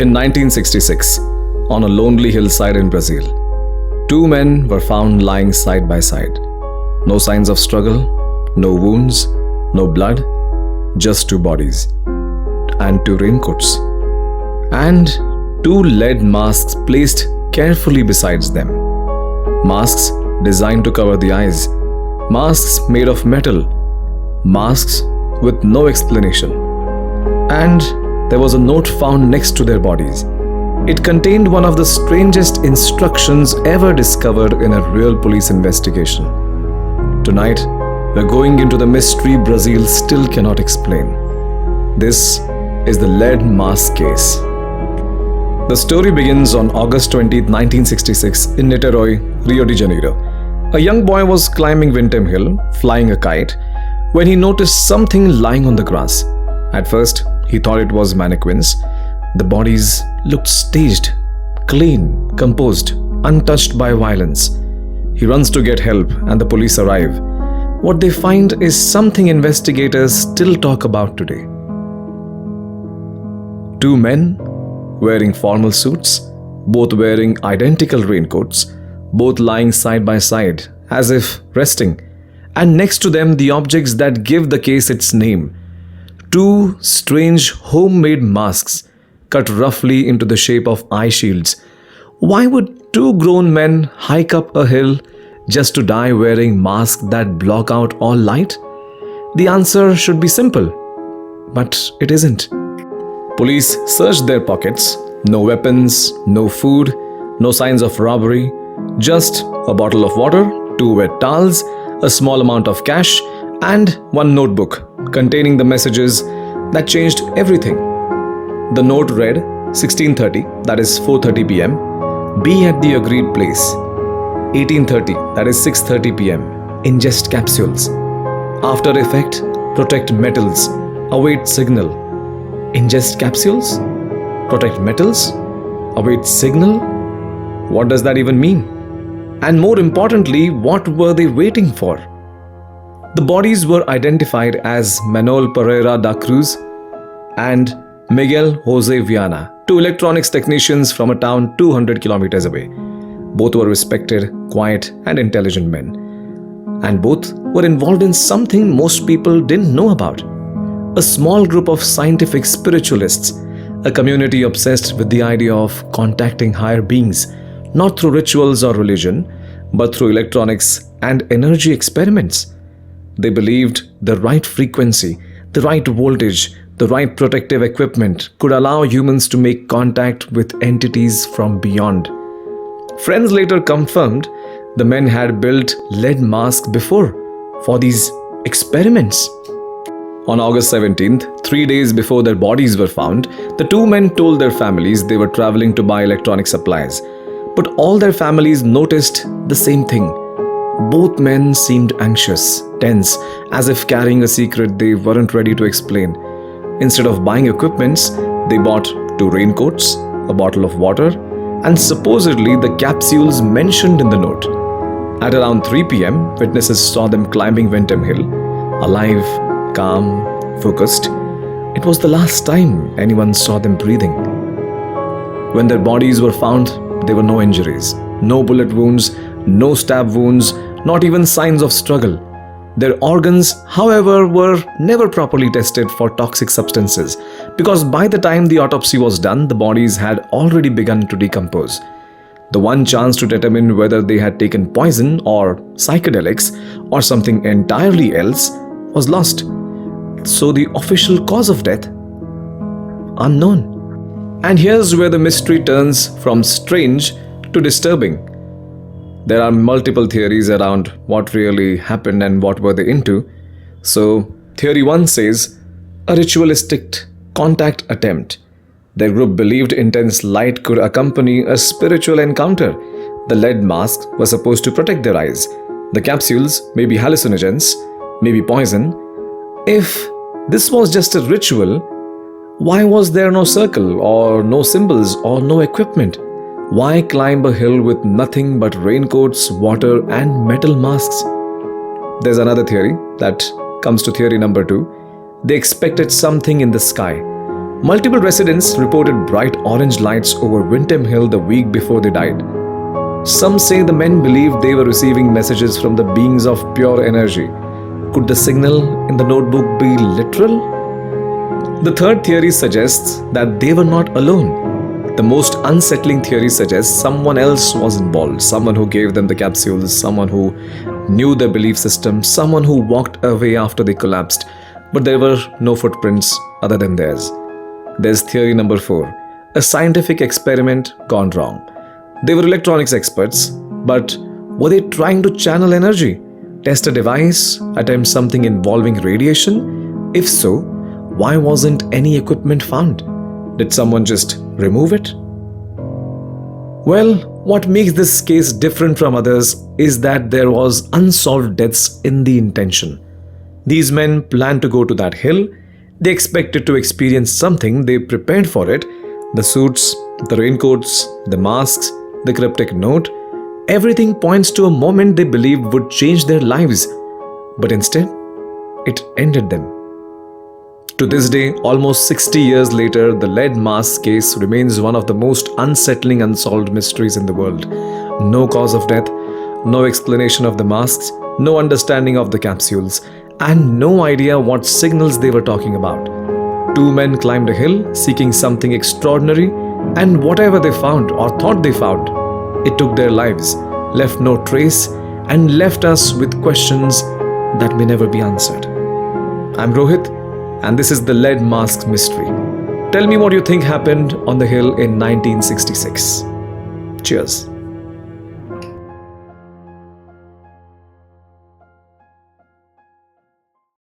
In 1966, on a lonely hillside in Brazil, two men were found lying side by side. No signs of struggle, no wounds, no blood, just two bodies and two raincoats. And two lead masks placed carefully besides them. Masks designed to cover the eyes, masks made of metal, masks with no explanation. And there was a note found next to their bodies. It contained one of the strangest instructions ever discovered in a real police investigation. Tonight, we're going into the mystery Brazil still cannot explain. This is the lead mask case. The story begins on August 20, 1966 in Niterói, Rio de Janeiro. A young boy was climbing Vintém Hill, flying a kite, when he noticed something lying on the grass. At first, he thought it was mannequins. The bodies looked staged, clean, composed, untouched by violence. He runs to get help and the police arrive. What they find is something investigators still talk about today. Two men wearing formal suits, both wearing identical raincoats, both lying side by side as if resting, and next to them the objects that give the case its name. Two strange homemade masks cut roughly into the shape of eye shields. Why would two grown men hike up a hill just to die wearing masks that block out all light? The answer should be simple, but it isn't. Police searched their pockets. No weapons, no food, no signs of robbery, just a bottle of water, two wet towels, a small amount of cash, and one notebook containing the messages that changed everything. The note read 16:30, that is 4:30 p.m. Be at the agreed place. 18:30, that is 6:30 p.m. Ingest capsules. After effect, protect metals. Await signal. Ingest capsules? Protect metals? Await signal? What does that even mean? And more importantly, what were they waiting for? The bodies were identified as Manoel Pereira da Cruz and Miguel José Viana, two electronics technicians from a town 200 kilometers away. Both were respected, quiet, and intelligent men. And both were involved in something most people didn't know about. A small group of scientific spiritualists, a community obsessed with the idea of contacting higher beings, not through rituals or religion, but through electronics and energy experiments. They believed the right frequency, the right voltage, the right protective equipment could allow humans to make contact with entities from beyond. Friends later confirmed the men had built lead masks before for these experiments. On August 17th, 3 days before their bodies were found, the two men told their families they were traveling to buy electronic supplies. But all their families noticed the same thing. Both men seemed anxious, tense, as if carrying a secret they weren't ready to explain. Instead of buying equipments, they bought two raincoats, a bottle of water, and supposedly the capsules mentioned in the note. At around 3 p.m., witnesses saw them climbing Vintém Hill, alive, calm, focused. It was the last time anyone saw them breathing. When their bodies were found, there were no injuries, no bullet wounds, no stab wounds, not even signs of struggle. Their organs, however, were never properly tested for toxic substances because by the time the autopsy was done, the bodies had already begun to decompose. The one chance to determine whether they had taken poison or psychedelics or something entirely else was lost. So the official cause of death? Unknown. And here's where the mystery turns from strange to disturbing. There are multiple theories around what really happened and what were they into. So, theory 1 says, a ritualistic contact attempt. Their group believed intense light could accompany a spiritual encounter. The lead masks were supposed to protect their eyes. The capsules may be hallucinogens, maybe poison. If this was just a ritual, why was there no circle or no symbols or no equipment? Why climb a hill with nothing but raincoats, water, and metal masks? There's another theory that comes to theory number 2. They expected something in the sky. Multiple residents reported bright orange lights over Vintém Hill the week before they died. Some say the men believed they were receiving messages from the beings of pure energy. Could the signal in the notebook be literal? The third theory suggests that they were not alone. The most unsettling theory suggests someone else was involved, someone who gave them the capsules, someone who knew their belief system, someone who walked away after they collapsed, but there were no footprints other than theirs. There's theory number 4, a scientific experiment gone wrong. They were electronics experts, but were they trying to channel energy, test a device, attempt something involving radiation? If so, why wasn't any equipment found? Did someone just remove it? Well, what makes this case different from others is that there was unsolved deaths in the intention. These men planned to go to that hill. They expected to experience something. They prepared for it. The suits, the raincoats, the masks, the cryptic note. Everything points to a moment they believed would change their lives. But instead, it ended them. To this day, almost 60 years later, the lead mask case remains one of the most unsettling unsolved mysteries in the world. No cause of death, no explanation of the masks, no understanding of the capsules, and no idea what signals they were talking about. 2 men climbed a hill seeking something extraordinary, and whatever they found or thought they found, it took their lives, left no trace, and left us with questions that may never be answered. I'm Rohit, and this is the lead mask mystery. Tell me what you think happened on the hill in 1966. Cheers.